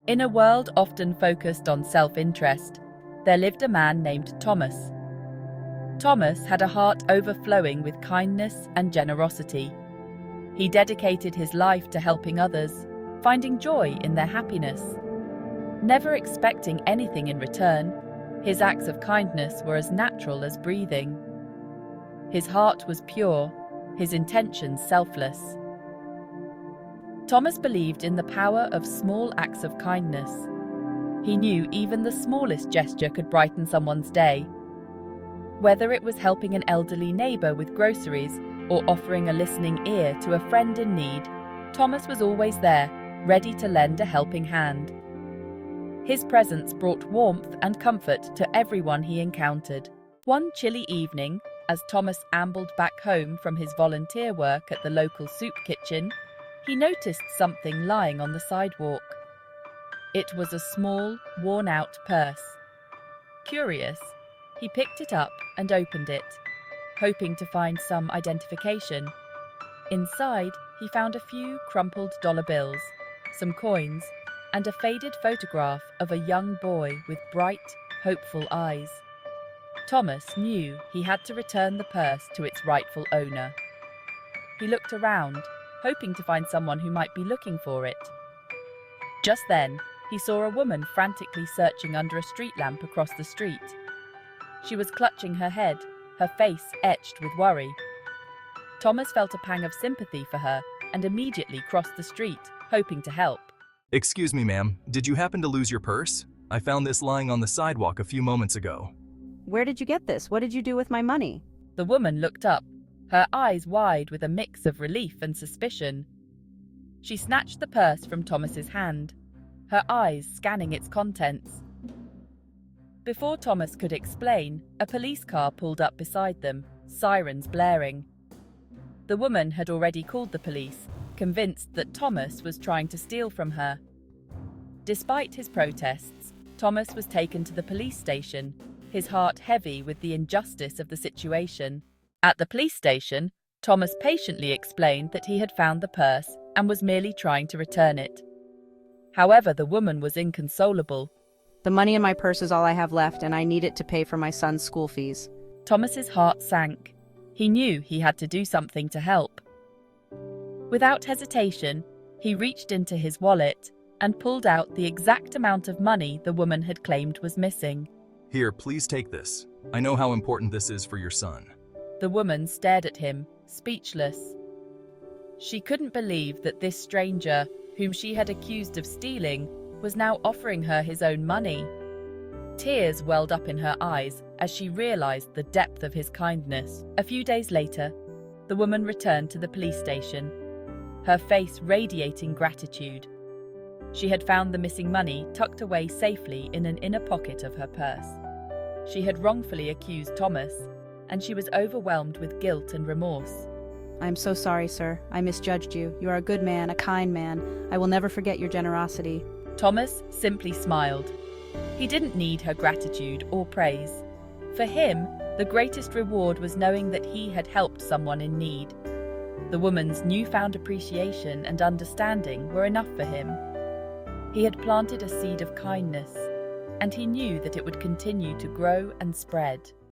In a world often focused on self-interest, there lived a man named Thomas. Thomas had a heart overflowing with kindness and generosity. He dedicated his life to helping others, finding joy in their happiness. Never expecting anything in return, his acts of kindness were as natural as breathing. His heart was pure, his intentions selfless. Thomas believed in the power of small acts of kindness. He knew even the smallest gesture could brighten someone's day. Whether it was helping an elderly neighbor with groceries or offering a listening ear to a friend in need, Thomas was always there, ready to lend a helping hand. His presence brought warmth and comfort to everyone he encountered. One chilly evening, as Thomas ambled back home from his volunteer work at the local soup kitchen, he noticed something lying on the sidewalk. It was a small, worn-out purse. Curious, he picked it up and opened it, hoping to find some identification. Inside, he found a few crumpled dollar bills, some coins, and a faded photograph of a young boy with bright, hopeful eyes. Thomas knew he had to return the purse to its rightful owner. He looked around, hoping to find someone who might be looking for it. Just then, he saw a woman frantically searching under a street lamp across the street. She was clutching her head, her face etched with worry. Thomas felt a pang of sympathy for her and immediately crossed the street, hoping to help. Excuse me, ma'am, did you happen to lose your purse? I found this lying on the sidewalk a few moments ago. Where did you get this? What did you do with my money? The woman looked up, her eyes wide with a mix of relief and suspicion. She snatched the purse from Thomas's hand, her eyes scanning its contents. Before Thomas could explain, a police car pulled up beside them, sirens blaring. The woman had already called the police, convinced that Thomas was trying to steal from her. Despite his protests, Thomas was taken to the police station, his heart heavy with the injustice of the situation. At the police station, Thomas patiently explained that he had found the purse and was merely trying to return it. However, the woman was inconsolable. The money in my purse is all I have left, and I need it to pay for my son's school fees. Thomas's heart sank. He knew he had to do something to help. Without hesitation, he reached into his wallet and pulled out the exact amount of money the woman had claimed was missing. Here, please take this. I know how important this is for your son. The woman stared at him, speechless. She couldn't believe that this stranger, whom she had accused of stealing, was now offering her his own money. Tears welled up in her eyes as she realized the depth of his kindness. A few days later, the woman returned to the police station, her face radiating gratitude. She had found the missing money tucked away safely in an inner pocket of her purse. She had wrongfully accused Thomas, and she was overwhelmed with guilt and remorse. I am so sorry, sir. I misjudged you. You are a good man, a kind man. I will never forget your generosity. Thomas simply smiled. He didn't need her gratitude or praise. For him, the greatest reward was knowing that he had helped someone in need. The woman's newfound appreciation and understanding were enough for him. He had planted a seed of kindness, and he knew that it would continue to grow and spread.